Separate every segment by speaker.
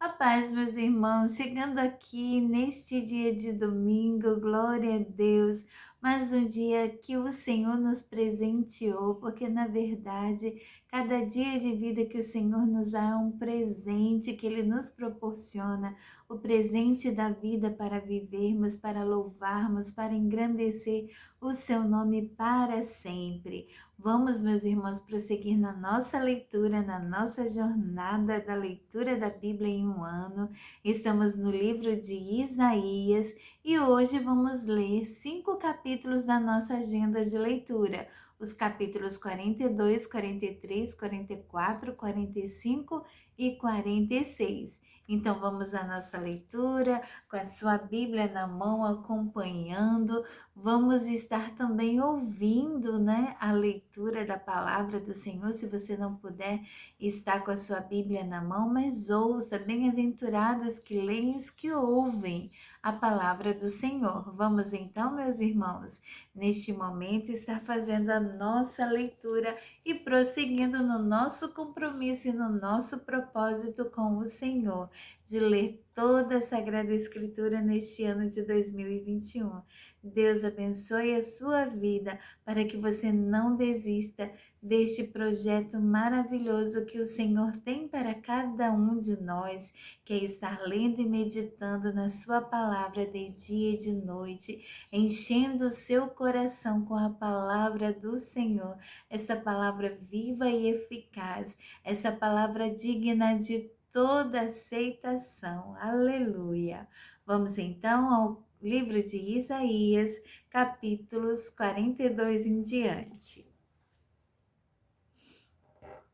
Speaker 1: A paz, meus irmãos, chegando aqui neste dia de domingo, glória a Deus, mais um dia que o Senhor nos presenteou, porque na verdade, cada dia de vida que o Senhor nos dá é um presente que Ele nos proporciona, o presente da vida para vivermos, para louvarmos, para engrandecer o Seu nome para sempre. Vamos, meus irmãos, prosseguir na nossa leitura, na nossa jornada da leitura da Bíblia em um ano. Estamos no livro de Isaías e hoje vamos ler 5 capítulos da nossa agenda de leitura. Os capítulos 42, 43, 44, 45 e 46. Então vamos à nossa leitura, com a sua Bíblia na mão, acompanhando. Vamos estar também ouvindo, né, a leitura da palavra do Senhor. Se você não puder estar com a sua Bíblia na mão, mas ouça, bem-aventurados que leem os que ouvem a palavra do Senhor. Vamos então, meus irmãos, neste momento estar fazendo a nossa leitura e prosseguindo no nosso compromisso e no nosso propósito com o Senhor, de ler toda a Sagrada Escritura neste ano de 2021. Deus abençoe a sua vida para que você não desista deste projeto maravilhoso que o Senhor tem para cada um de nós, que é estar lendo e meditando na sua palavra de dia e de noite, enchendo o seu coração com a palavra do Senhor, essa palavra viva e eficaz, essa palavra digna de toda aceitação. Aleluia! Vamos então ao livro de Isaías, capítulos 42 em diante.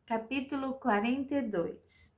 Speaker 1: Capítulo 42.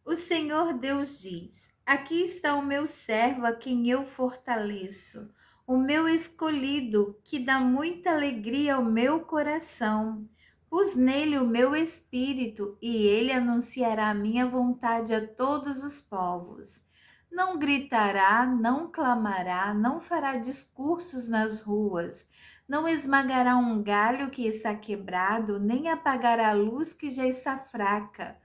Speaker 1: O Senhor Deus diz: Aqui está o meu servo a quem eu fortaleço, o meu escolhido, que dá muita alegria ao meu coração. Pus nele o meu espírito, e ele anunciará a minha vontade a todos os povos. Não gritará, não clamará, não fará discursos nas ruas, não esmagará um galho que está quebrado, nem apagará a luz que já está fraca.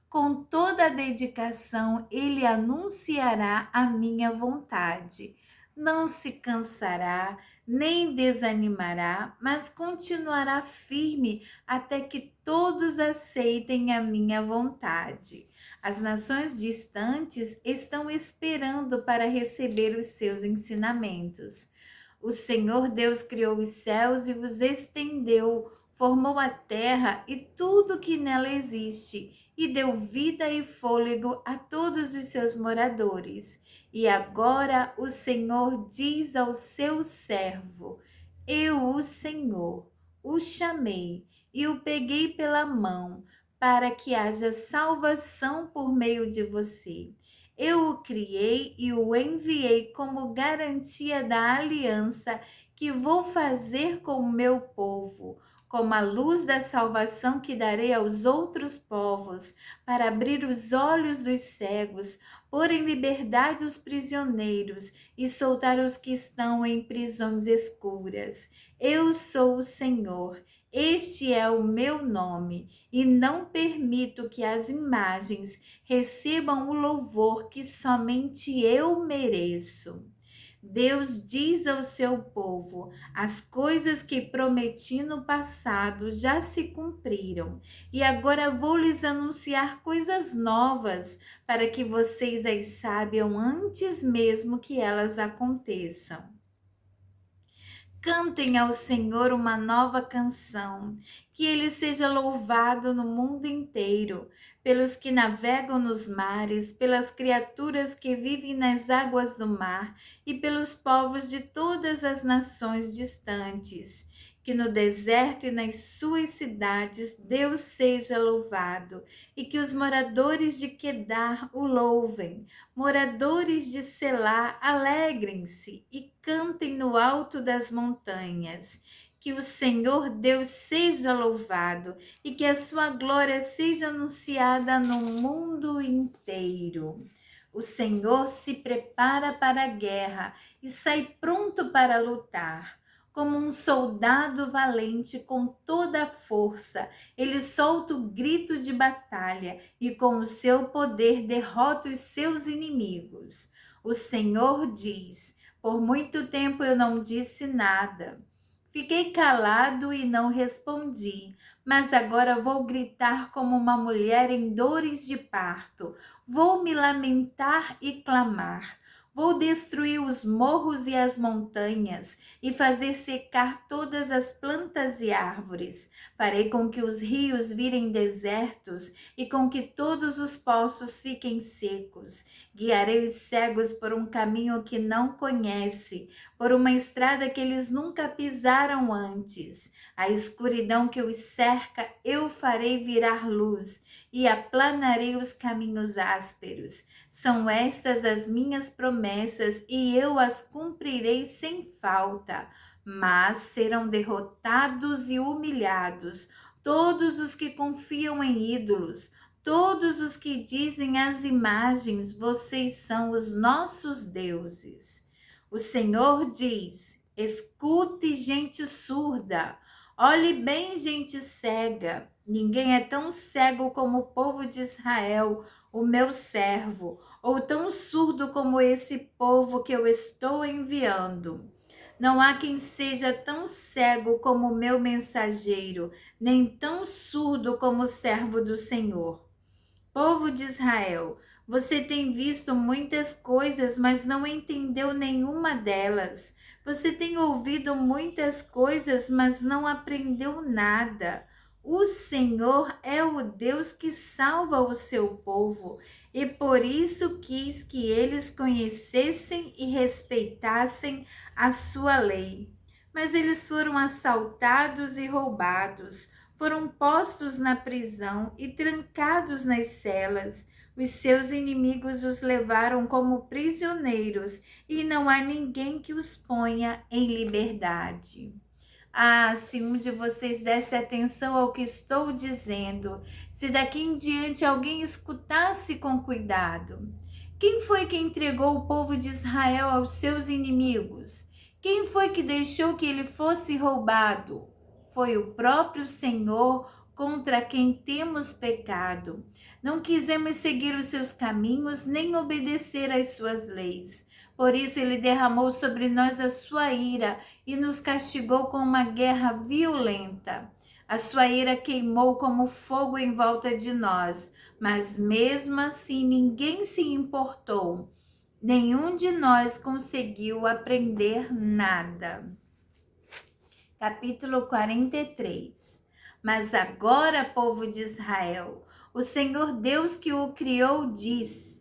Speaker 1: Com toda a dedicação, ele anunciará a minha vontade. Não se cansará, nem desanimará, mas continuará firme até que todos aceitem a minha vontade. As nações distantes estão esperando para receber os seus ensinamentos. O Senhor Deus criou os céus e os estendeu, formou a terra e tudo que nela existe, e deu vida e fôlego a todos os seus moradores. E agora o Senhor diz ao seu servo: Eu, o Senhor, o chamei e o peguei pela mão, para que haja salvação por meio de você. Eu o criei e o enviei como garantia da aliança que vou fazer com o meu povo, como a luz da salvação que darei aos outros povos, para abrir os olhos dos cegos, pôr em liberdade os prisioneiros e soltar os que estão em prisões escuras. Eu sou o Senhor, este é o meu nome, e não permito que as imagens recebam o louvor que somente eu mereço. Deus diz ao seu povo: as coisas que prometi no passado já se cumpriram, e agora vou lhes anunciar coisas novas, para que vocês as saibam antes mesmo que elas aconteçam. Cantem ao Senhor uma nova canção, que ele seja louvado no mundo inteiro, pelos que navegam nos mares, pelas criaturas que vivem nas águas do mar e pelos povos de todas as nações distantes. Que no deserto e nas suas cidades Deus seja louvado, e que os moradores de Quedar o louvem. Moradores de Selá, alegrem-se e cantem no alto das montanhas. Que o Senhor Deus seja louvado e que a sua glória seja anunciada no mundo inteiro. O Senhor se prepara para a guerra e sai pronto para lutar. como um soldado valente com toda a força. Ele solta o grito de batalha e com o seu poder derrota os seus inimigos. O Senhor diz: por muito tempo eu não disse nada. Fiquei calado e não respondi, mas agora vou gritar como uma mulher em dores de parto. Vou me lamentar e clamar. Vou destruir os morros e as montanhas e fazer secar todas as plantas e árvores. Farei com que os rios virem desertos e com que todos os poços fiquem secos. Guiarei os cegos por um caminho que não conhece, por uma estrada que eles nunca pisaram antes. A escuridão que os cerca eu farei virar luz e aplanarei os caminhos ásperos. São estas as minhas promessas e eu as cumprirei sem falta. Mas serão derrotados e humilhados todos os que confiam em ídolos, todos os que dizem às imagens: vocês são os nossos deuses. O Senhor diz: escute, gente surda, olhe bem, gente cega. Ninguém é tão cego como o povo de Israel, o meu servo, ou tão surdo como esse povo que eu estou enviando. Não há quem seja tão cego como o meu mensageiro, nem tão surdo como o servo do Senhor. Povo de Israel, você tem visto muitas coisas, mas não entendeu nenhuma delas. Você tem ouvido muitas coisas, mas não aprendeu nada. O Senhor é o Deus que salva o seu povo e por isso quis que eles conhecessem e respeitassem a sua lei. Mas eles foram assaltados e roubados, foram postos na prisão e trancados nas celas. Os seus inimigos os levaram como prisioneiros e não há ninguém que os ponha em liberdade. Ah, se um de vocês desse atenção ao que estou dizendo, se daqui em diante alguém escutasse com cuidado. Quem foi que entregou o povo de Israel aos seus inimigos? Quem foi que deixou que ele fosse roubado? Foi o próprio Senhor contra quem temos pecado. Não quisemos seguir os seus caminhos, nem obedecer às suas leis. Por isso ele derramou sobre nós a sua ira e nos castigou com uma guerra violenta. A sua ira queimou como fogo em volta de nós, mas mesmo assim ninguém se importou. Nenhum de nós conseguiu aprender nada. Capítulo 43. Mas agora, povo de Israel, o Senhor Deus que o criou diz: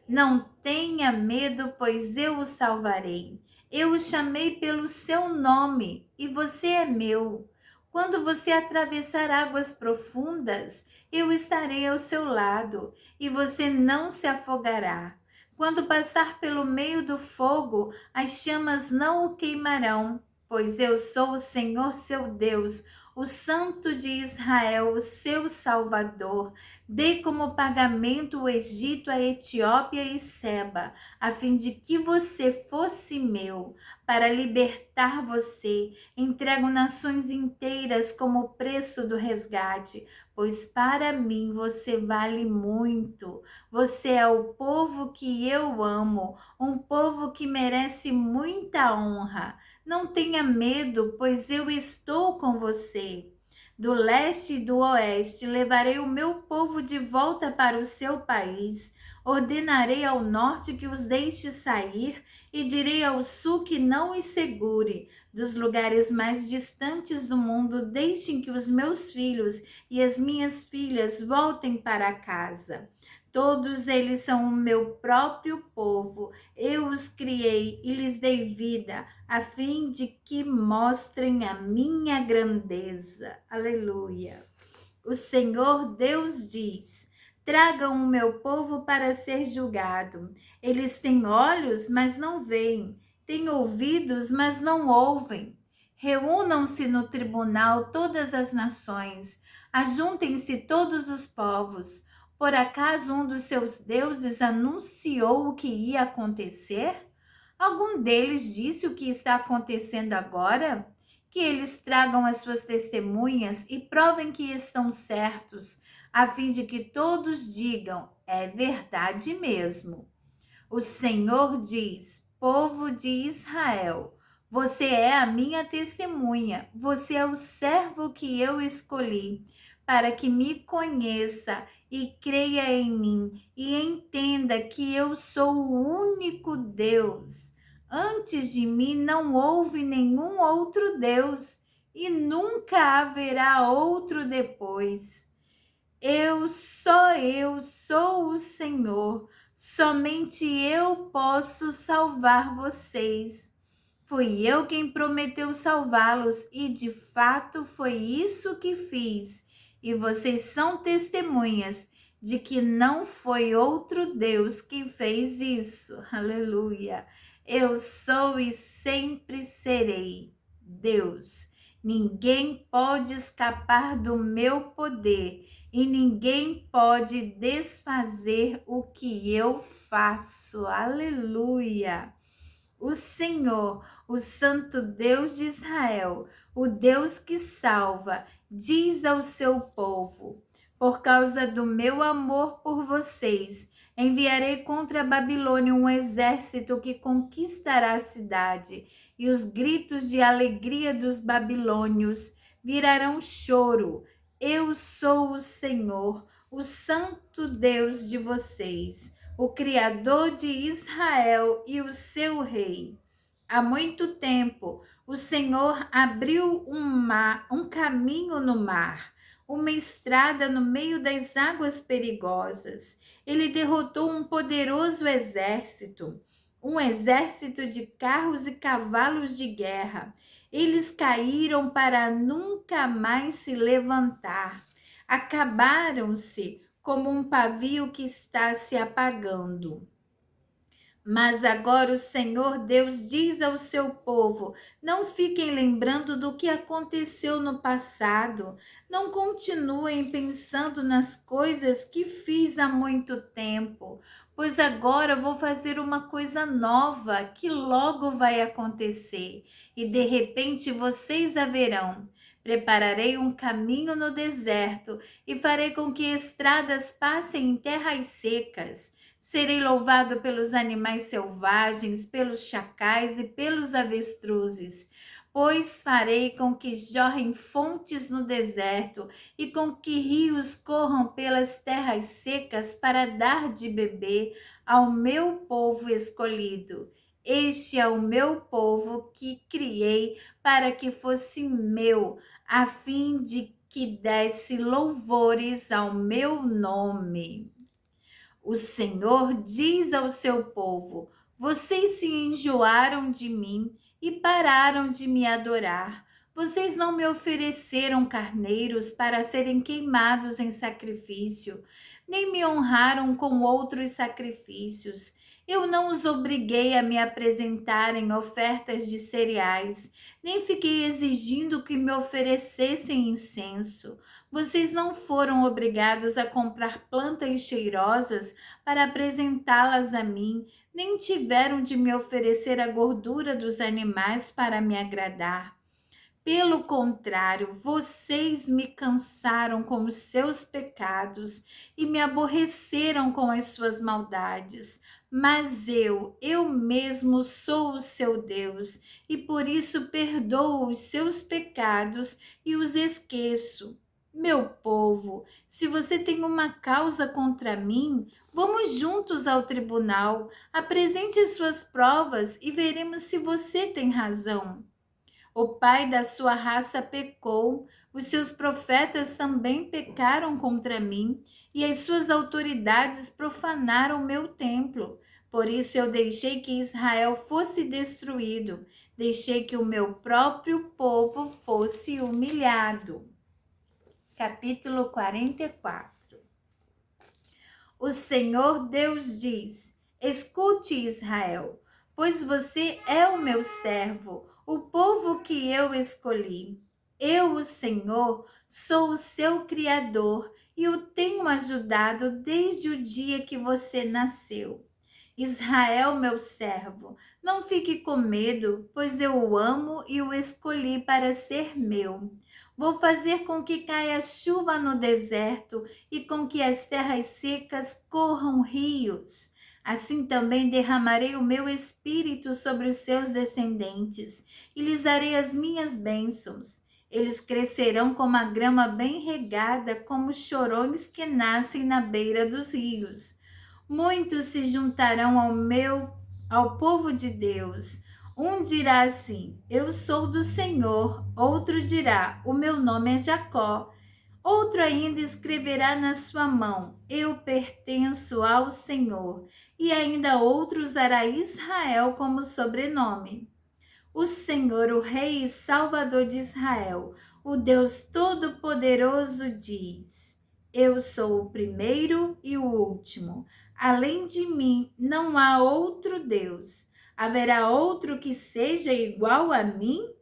Speaker 1: não tenha medo, pois eu o salvarei. Eu o chamei pelo seu nome e você é meu. Quando você atravessar águas profundas, eu estarei ao seu lado e você não se afogará. Quando passar pelo meio do fogo, as chamas não o queimarão, pois eu sou o Senhor seu Deus, o Santo de Israel, o seu Salvador. Dei como pagamento o Egito, a Etiópia e Seba, a fim de que você fosse meu, para libertar você. Entrego nações inteiras como preço do resgate, pois para mim você vale muito. Você é o povo que eu amo, um povo que merece muita honra. Não tenha medo, pois eu estou com você. Do leste e do oeste levarei o meu povo de volta para o seu país. Ordenarei ao norte que os deixe sair e direi ao sul que não os segure. Dos lugares mais distantes do mundo, deixem que os meus filhos e as minhas filhas voltem para casa. Todos eles são o meu próprio povo. Eu os criei e lhes dei vida, a fim de que mostrem a minha grandeza. Aleluia. O Senhor Deus diz: tragam o meu povo para ser julgado. Eles têm olhos, mas não veem, têm ouvidos, mas não ouvem. Reúnam-se no tribunal todas as nações, ajuntem-se todos os povos. Por acaso um dos seus deuses anunciou o que ia acontecer? Algum deles disse o que está acontecendo agora? Que eles tragam as suas testemunhas e provem que estão certos, a fim de que todos digam: é verdade mesmo. O Senhor diz: povo de Israel, você é a minha testemunha, você é o servo que eu escolhi, para que me conheça e creia em mim e entenda que eu sou o único Deus. Antes de mim não houve nenhum outro Deus e nunca haverá outro depois. Eu sou o Senhor, somente eu posso salvar vocês. Fui eu quem prometeu salvá-los e de fato foi isso que fiz. E vocês são testemunhas de que não foi outro Deus que fez isso. Aleluia. Eu sou e sempre serei Deus. Ninguém pode escapar do meu poder e ninguém pode desfazer o que eu faço. Aleluia. O Senhor, o Santo Deus de Israel, o Deus que salva, diz ao seu povo: por causa do meu amor por vocês, enviarei contra a Babilônia um exército que conquistará a cidade, e os gritos de alegria dos babilônios virarão choro. Eu sou o Senhor, o Santo Deus de vocês, o Criador de Israel e o seu rei. Há muito tempo, o Senhor abriu um caminho no mar, uma estrada no meio das águas perigosas. Ele derrotou um poderoso exército, um exército de carros e cavalos de guerra. Eles caíram para nunca mais se levantar. Acabaram-se como um pavio que está se apagando. Mas agora o Senhor Deus diz ao seu povo: não fiquem lembrando do que aconteceu no passado, não continuem pensando nas coisas que fiz há muito tempo, pois agora vou fazer uma coisa nova que logo vai acontecer e de repente vocês a verão. Prepararei um caminho no deserto e farei com que estradas passem em terras secas. Serei louvado pelos animais selvagens, pelos chacais e pelos avestruzes, pois farei com que jorrem fontes no deserto e com que rios corram pelas terras secas para dar de beber ao meu povo escolhido. Este é o meu povo que criei para que fosse meu, a fim de que desse louvores ao meu nome. O Senhor diz ao seu povo: vocês se enjoaram de mim e pararam de me adorar. Vocês não me ofereceram carneiros para serem queimados em sacrifício, nem me honraram com outros sacrifícios. Eu não os obriguei a me apresentarem ofertas de cereais, nem fiquei exigindo que me oferecessem incenso. Vocês não foram obrigados a comprar plantas cheirosas para apresentá-las a mim, nem tiveram de me oferecer a gordura dos animais para me agradar. Pelo contrário, vocês me cansaram com os seus pecados e me aborreceram com as suas maldades. Mas eu mesmo sou o seu Deus e por isso perdoo os seus pecados e os esqueço. Meu povo, se você tem uma causa contra mim, vamos juntos ao tribunal. Apresente suas provas e veremos se você tem razão. O pai da sua raça pecou, os seus profetas também pecaram contra mim, e as suas autoridades profanaram o meu templo. Por isso eu deixei que Israel fosse destruído, deixei que o meu próprio povo fosse humilhado. Capítulo 44. O Senhor Deus diz: escute, Israel, pois você é o meu servo, o povo que eu escolhi. Eu, o Senhor, sou o seu Criador e o tenho ajudado desde o dia que você nasceu. Israel, meu servo, não fique com medo, pois eu o amo e o escolhi para ser meu. Vou fazer com que caia chuva no deserto e com que as terras secas corram rios. Assim também derramarei o meu espírito sobre os seus descendentes e lhes darei as minhas bênçãos. Eles crescerão como a grama bem regada, como chorões que nascem na beira dos rios. Muitos se juntarão ao povo de Deus. Um dirá assim: Eu sou do Senhor. Outro dirá: O meu nome é Jacó. Outro ainda escreverá na sua mão: Eu pertenço ao Senhor. E ainda outro usará Israel como sobrenome. O Senhor, o Rei e Salvador de Israel, o Deus Todo-Poderoso diz: Eu sou o primeiro e o último. Além de mim, não há outro Deus. Haverá outro que seja igual a mim?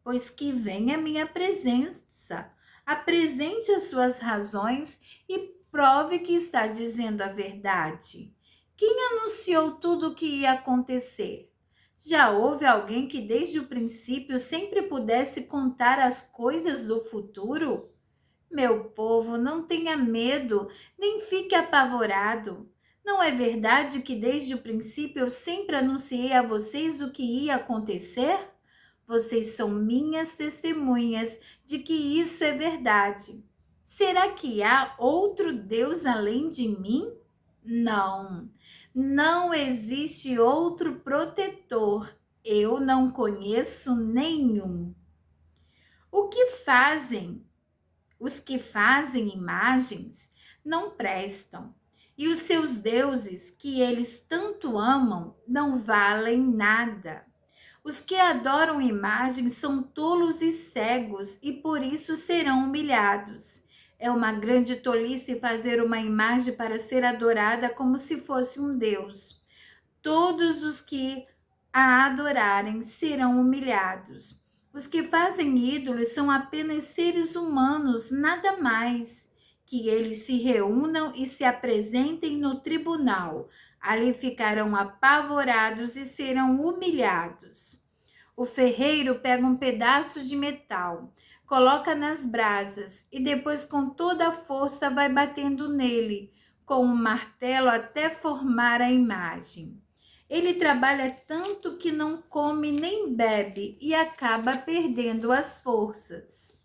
Speaker 1: Pois que venha a minha presença. Apresente as suas razões e prove que está dizendo a verdade. Quem anunciou tudo o que ia acontecer? Já houve alguém que desde o princípio sempre pudesse contar as coisas do futuro? Meu povo, não tenha medo, nem fique apavorado. Não é verdade que desde o princípio eu sempre anunciei a vocês o que ia acontecer? Vocês são minhas testemunhas de que isso é verdade. Será que há outro Deus além de mim? Não, não existe outro protetor. Eu não conheço nenhum. O que fazem? Os que fazem imagens não prestam. E os seus deuses, que eles tanto amam, não valem nada. Os que adoram imagens são tolos e cegos e por isso serão humilhados. É uma grande tolice fazer uma imagem para ser adorada como se fosse um Deus. Todos os que a adorarem serão humilhados. Os que fazem ídolos são apenas seres humanos, nada mais. Que eles se reúnam e se apresentem no tribunal. Ali ficarão apavorados e serão humilhados. O ferreiro pega um pedaço de metal, coloca nas brasas e depois com toda a força vai batendo nele com um martelo até formar a imagem. Ele trabalha tanto que não come nem bebe e acaba perdendo as forças.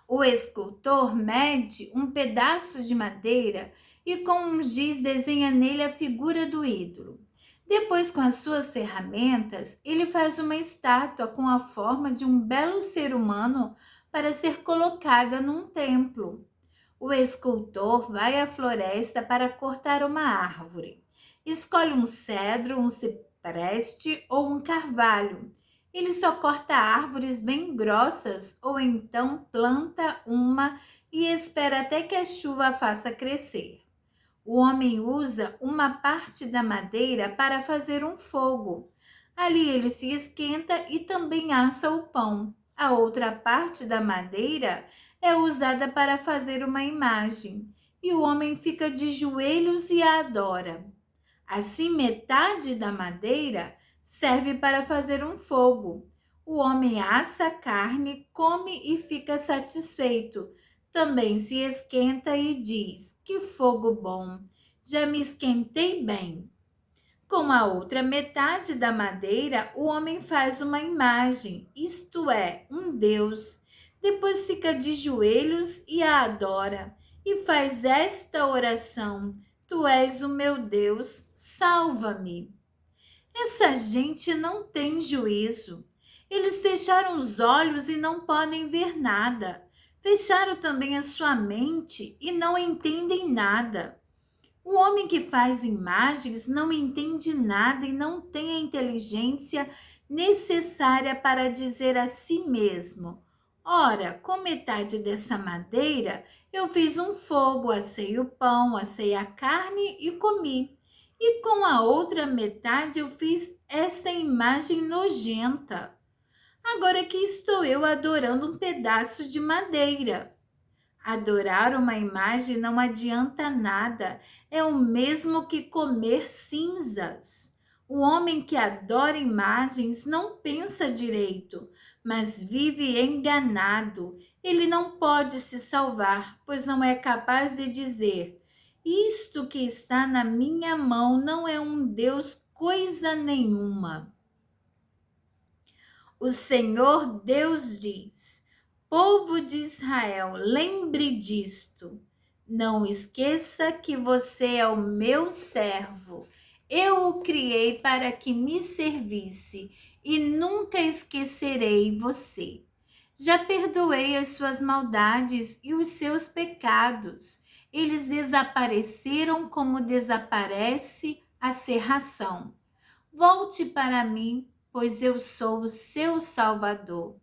Speaker 1: O escultor mede um pedaço de madeira e com um giz desenha nele a figura do ídolo. Depois, com as suas ferramentas, ele faz uma estátua com a forma de um belo ser humano para ser colocada num templo. O escultor vai à floresta para cortar uma árvore. Escolhe um cedro, um cipreste ou um carvalho. Ele só corta árvores bem grossas ou então planta uma e espera até que a chuva a faça crescer. O homem usa uma parte da madeira para fazer um fogo. Ali ele se esquenta e também assa o pão. A outra parte da madeira é usada para fazer uma imagem, e o homem fica de joelhos e a adora. Assim, metade da madeira serve para fazer um fogo. O homem assa a carne, come e fica satisfeito. Também se esquenta e diz: Que fogo bom! Já me esquentei bem. Com a outra metade da madeira, o homem faz uma imagem, isto é, um Deus. Depois fica de joelhos e a adora, e faz esta oração: Tu és o meu Deus, salva-me. Essa gente não tem juízo. Eles fecharam os olhos e não podem ver nada. Fecharam também a sua mente e não entendem nada. O homem que faz imagens não entende nada e não tem a inteligência necessária para dizer a si mesmo: Ora, com metade dessa madeira eu fiz um fogo, assei o pão, assei a carne e comi. E com a outra metade eu fiz esta imagem nojenta. Agora que estou eu adorando um pedaço de madeira. Adorar uma imagem não adianta nada, é o mesmo que comer cinzas. O homem que adora imagens não pensa direito, mas vive enganado. Ele não pode se salvar, pois não é capaz de dizer: isto que está na minha mão não é um Deus coisa nenhuma. O Senhor Deus diz: povo de Israel, lembre disto. Não esqueça que você é o meu servo. Eu o criei para que me servisse e nunca esquecerei você. Já perdoei as suas maldades e os seus pecados. Eles desapareceram como desaparece a serração. Volte para mim, pois eu sou o seu Salvador.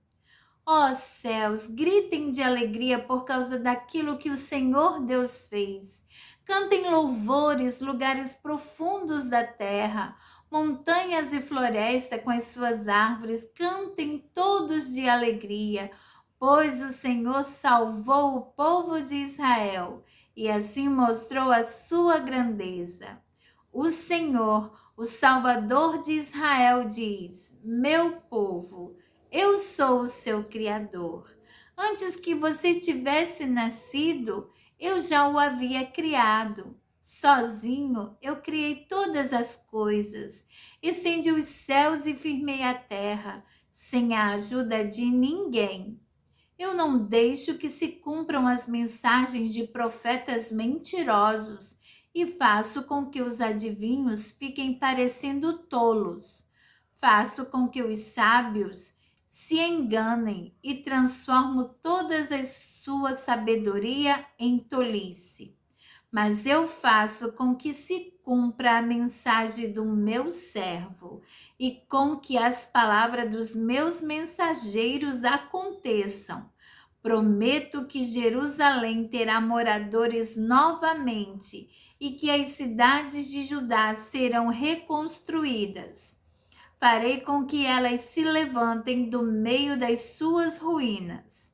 Speaker 1: Ó céus, gritem de alegria por causa daquilo que o Senhor Deus fez. Cantem louvores, lugares profundos da terra, montanhas e floresta com as suas árvores, cantem todos de alegria, pois o Senhor salvou o povo de Israel e assim mostrou a sua grandeza. O Senhor, o Salvador de Israel, diz: meu povo, eu sou o seu Criador. Antes que você tivesse nascido, eu já o havia criado. Sozinho eu criei todas as coisas, estendi os céus e firmei a terra, sem a ajuda de ninguém. Eu não deixo que se cumpram as mensagens de profetas mentirosos e faço com que os adivinhos fiquem parecendo tolos. Faço com que os sábios se enganem e transformo todas as sua sabedoria em tolice. Mas eu faço com que se cumpra a mensagem do meu servo e com que as palavras dos meus mensageiros aconteçam. Prometo que Jerusalém terá moradores novamente e que as cidades de Judá serão reconstruídas. Farei com que elas se levantem do meio das suas ruínas.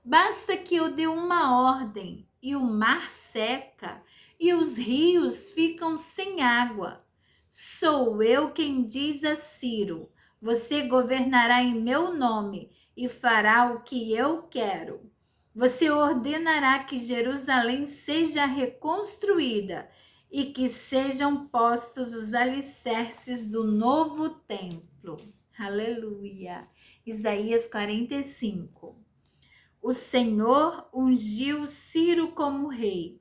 Speaker 1: Basta que eu dê uma ordem e o mar seca e os rios ficam sem água. Sou eu quem diz a Ciro: você governará em meu nome e fará o que eu quero. Você ordenará que Jerusalém seja reconstruída e que sejam postos os alicerces do novo templo. Aleluia. Isaías 45. O Senhor ungiu Ciro como rei.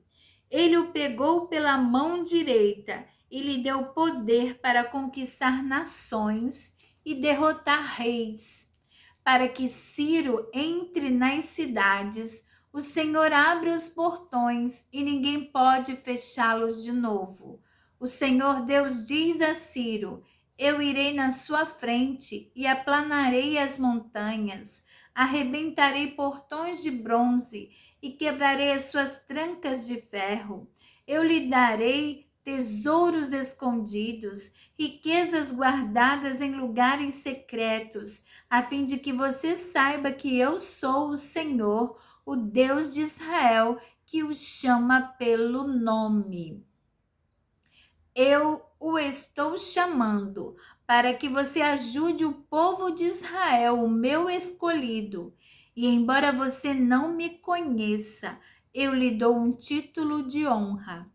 Speaker 1: Ele o pegou pela mão direita e lhe deu poder para conquistar nações e derrotar reis. Para que Ciro entre nas cidades, o Senhor abre os portões e ninguém pode fechá-los de novo. O Senhor Deus diz a Ciro: eu irei na sua frente e aplanarei as montanhas, arrebentarei portões de bronze e quebrarei as suas trancas de ferro. Eu lhe darei tesouros escondidos, riquezas guardadas em lugares secretos, a fim de que você saiba que eu sou o Senhor, o Deus de Israel, que o chama pelo nome. Eu o estou chamando para que você ajude o povo de Israel, o meu escolhido. E embora você não me conheça, eu lhe dou um título de honra.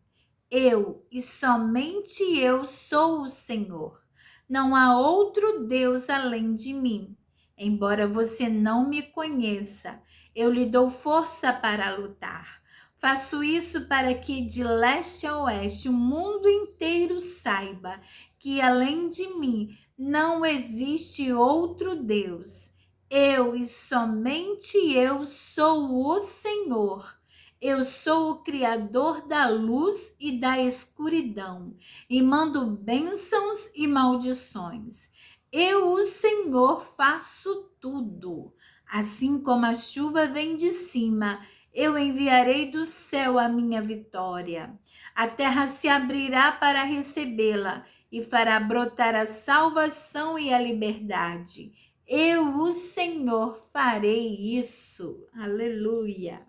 Speaker 1: Eu e somente eu sou o Senhor. Não há outro Deus além de mim. Embora você não me conheça, eu lhe dou força para lutar. Faço isso para que de leste a oeste o mundo inteiro saiba que além de mim não existe outro Deus. Eu e somente eu sou o Senhor. Eu sou o Criador da luz e da escuridão, e mando bênçãos e maldições. Eu, o Senhor, faço tudo. Assim como a chuva vem de cima, eu enviarei do céu a minha vitória. A terra se abrirá para recebê-la e fará brotar a salvação e a liberdade. Eu, o Senhor, farei isso. Aleluia.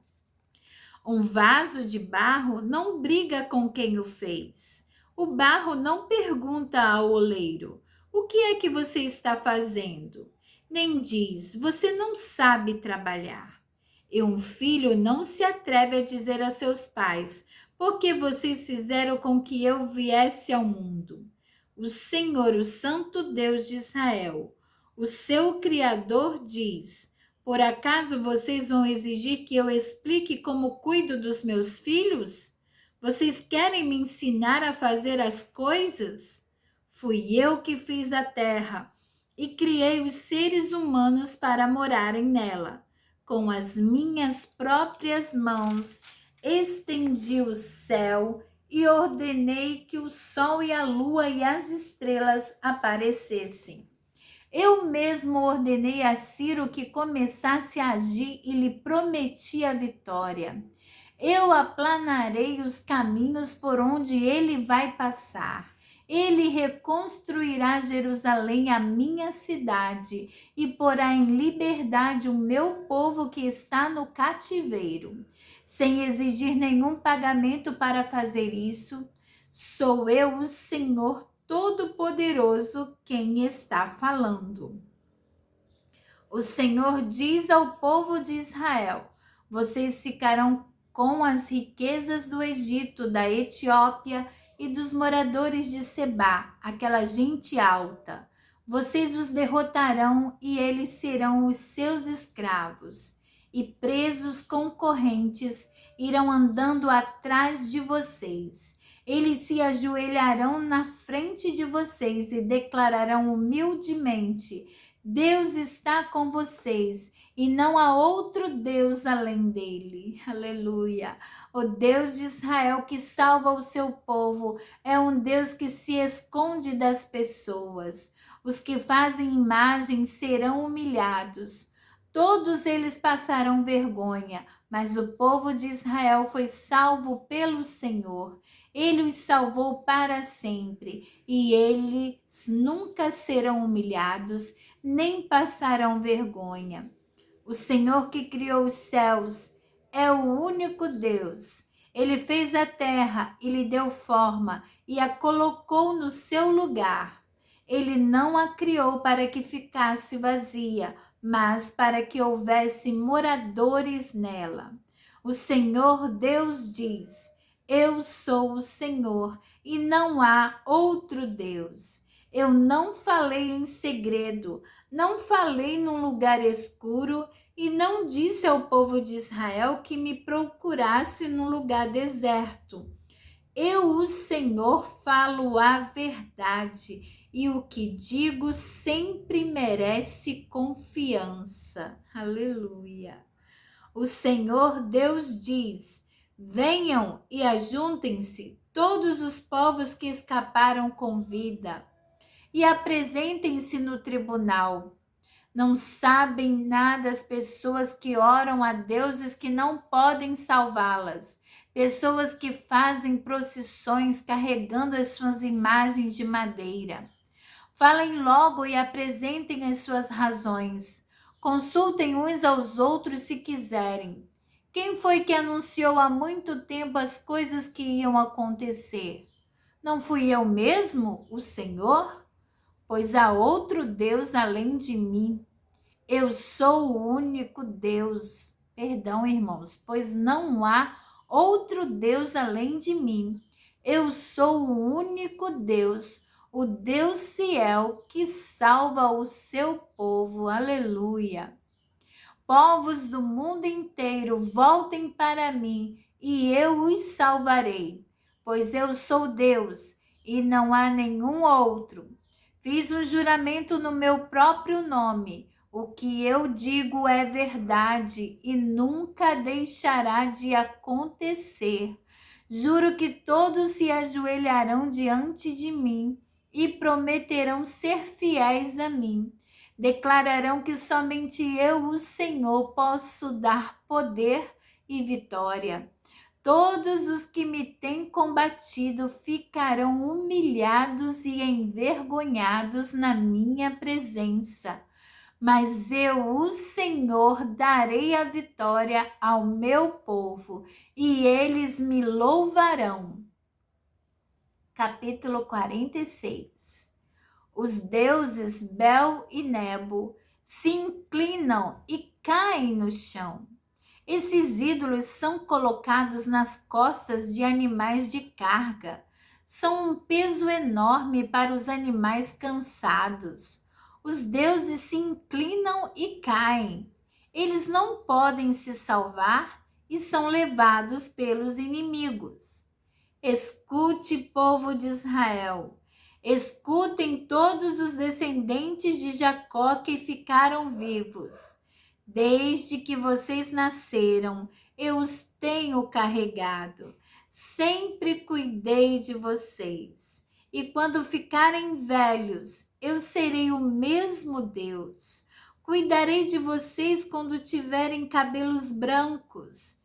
Speaker 1: Um vaso de barro não briga com quem o fez. O barro não pergunta ao oleiro: o que é que você está fazendo? Nem diz: você não sabe trabalhar. E um filho não se atreve a dizer a seus pais: por que vocês fizeram com que eu viesse ao mundo? O Senhor, o Santo Deus de Israel, o seu Criador, diz: por acaso vocês vão exigir que eu explique como cuido dos meus filhos? Vocês querem me ensinar a fazer as coisas? Fui eu que fiz a terra e criei os seres humanos para morarem nela. Com as minhas próprias mãos, estendi o céu e ordenei que o sol e a lua e as estrelas aparecessem. Eu mesmo ordenei a Ciro que começasse a agir e lhe prometi a vitória. Eu aplanarei os caminhos por onde ele vai passar. Ele reconstruirá Jerusalém, a minha cidade, e porá em liberdade o meu povo que está no cativeiro. Sem exigir nenhum pagamento para fazer isso, sou eu, o Senhor Todo-Poderoso, quem está falando. O Senhor diz ao povo de Israel: vocês ficarão com as riquezas do Egito, da Etiópia e dos moradores de Sebá, aquela gente alta. Vocês os derrotarão e eles serão os seus escravos. E presos com correntes irão andando atrás de vocês. Eles se ajoelharão na frente de vocês e declararão humildemente: Deus está com vocês e não há outro Deus além dele. Aleluia. O Deus de Israel que salva o seu povo é um Deus que se esconde das pessoas. Os que fazem imagens serão humilhados. Todos eles passarão vergonha, mas o povo de Israel foi salvo pelo Senhor. Ele os salvou para sempre e eles nunca serão humilhados nem passarão vergonha. O Senhor que criou os céus é o único Deus. Ele fez a terra e lhe deu forma e a colocou no seu lugar. Ele não a criou para que ficasse vazia, mas para que houvesse moradores nela. O Senhor Deus diz: eu sou o Senhor e não há outro Deus. Eu não falei em segredo, não falei num lugar escuro e não disse ao povo de Israel que me procurasse num lugar deserto. Eu, o Senhor, falo a verdade e o que digo sempre merece confiança. Aleluia. O Senhor Deus diz: venham e ajuntem-se todos os povos que escaparam com vida e apresentem-se no tribunal. Não sabem nada as pessoas que oram a deuses que não podem salvá-las, pessoas que fazem procissões carregando as suas imagens de madeira. Falem logo e apresentem as suas razões. Consultem uns aos outros se quiserem. Quem foi que anunciou há muito tempo as coisas que iam acontecer? Não fui eu mesmo, o Senhor? Pois há outro Deus além de mim. Eu sou o único Deus. Perdão, irmãos, pois não há outro Deus além de mim. Eu sou o único Deus, o Deus fiel que salva o seu povo. Aleluia. Povos do mundo inteiro, voltem para mim e eu os salvarei, pois eu sou Deus e não há nenhum outro. Fiz um juramento no meu próprio nome. O que eu digo é verdade e nunca deixará de acontecer. Juro que todos se ajoelharão diante de mim e prometerão ser fiéis a mim. Declararão que somente eu, o Senhor, posso dar poder e vitória. Todos os que me têm combatido ficarão humilhados e envergonhados na minha presença. mas eu, o Senhor, darei a vitória ao meu povo e eles me louvarão. Capítulo 46. Os deuses Bel e Nebo se inclinam e caem no chão. Esses ídolos são colocados nas costas de animais de carga. São um peso enorme para os animais cansados. Os deuses se inclinam e caem. Eles não podem se salvar e são levados pelos inimigos. Escute, povo de Israel. Escutem todos os descendentes de Jacó que ficaram vivos. Desde que vocês nasceram, eu os tenho carregado. Sempre cuidei de vocês. E quando ficarem velhos, eu serei o mesmo Deus. Cuidarei de vocês quando tiverem cabelos brancos.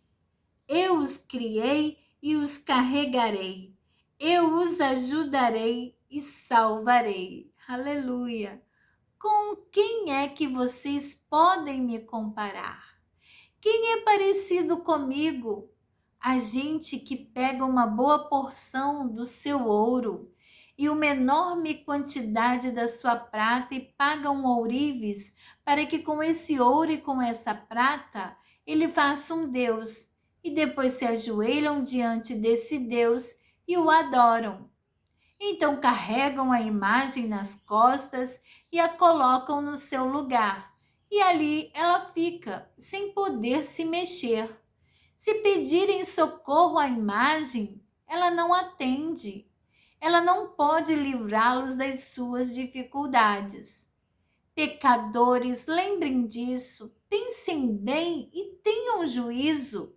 Speaker 1: Eu os criei e os carregarei. Eu os ajudarei e salvarei. Aleluia! Com quem é que vocês podem me comparar? Quem é parecido comigo? A gente que pega uma boa porção do seu ouro e uma enorme quantidade da sua prata e paga um ourives para que com esse ouro e com essa prata ele faça um Deus e depois se ajoelham diante desse Deus e o adoram. Então carregam a imagem nas costas e a colocam no seu lugar. E ali ela fica, sem poder se mexer. Se pedirem socorro à imagem, ela não atende. Ela não pode livrá-los das suas dificuldades. Pecadores, lembrem disso, pensem bem e tenham juízo.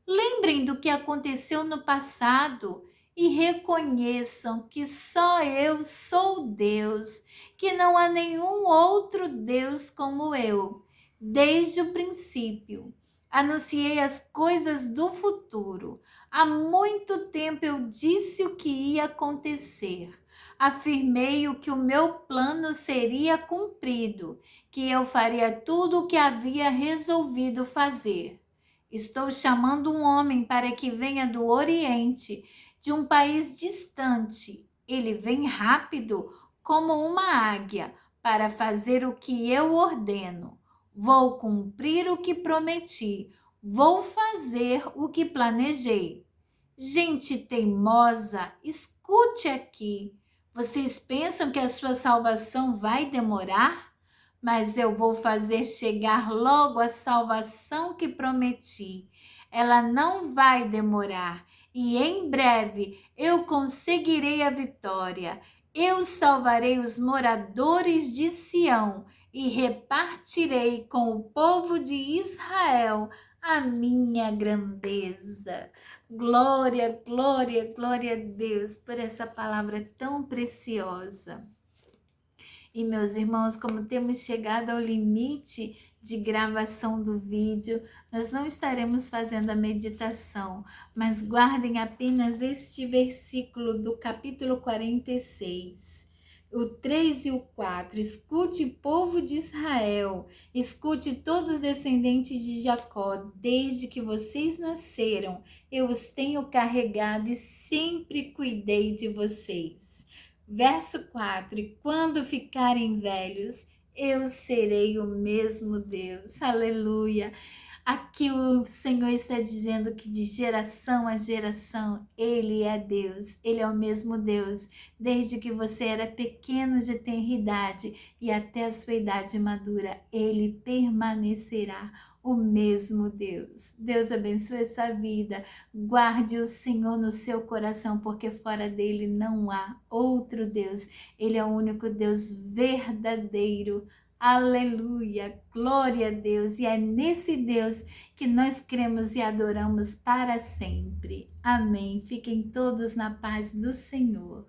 Speaker 1: Lembrem do que aconteceu no passado e reconheçam que só eu sou Deus, que não há nenhum outro Deus como eu. Desde o princípio, anunciei as coisas do futuro. Há muito tempo eu disse o que ia acontecer. Afirmei o que o meu plano seria cumprido, que eu faria tudo o que havia resolvido fazer. Estou chamando um homem para que venha do Oriente, de um país distante. Ele vem rápido, como uma águia, para fazer o que eu ordeno. Vou cumprir o que prometi. Vou fazer o que planejei. Gente teimosa, escute aqui. Vocês pensam que a sua salvação vai demorar? Mas eu vou fazer chegar logo a salvação que prometi. Ela não vai demorar e em breve eu conseguirei a vitória. Eu salvarei os moradores de Sião e repartirei com o povo de Israel a minha grandeza. Glória, glória, glória a Deus por essa palavra tão preciosa. E meus irmãos, como temos chegado ao limite de gravação do vídeo, nós não estaremos fazendo a meditação, mas guardem apenas este versículo do capítulo 46. O 3 e o 4, escute povo de Israel, escute todos os descendentes de Jacó, desde que vocês nasceram, eu os tenho carregado e sempre cuidei de vocês. Verso 4, e quando ficarem velhos, eu serei o mesmo Deus. Aleluia. Aqui o Senhor está dizendo que de geração a geração, Ele é Deus, Ele é o mesmo Deus, desde que você era pequeno de tenridade e até a sua idade madura, Ele permanecerá o mesmo Deus. Deus abençoe a sua vida, guarde o Senhor no seu coração, porque fora dele não há outro Deus, Ele é o único Deus verdadeiro. Aleluia, glória a Deus, e é nesse Deus que nós cremos e adoramos para sempre. Amém. Fiquem todos na paz do Senhor.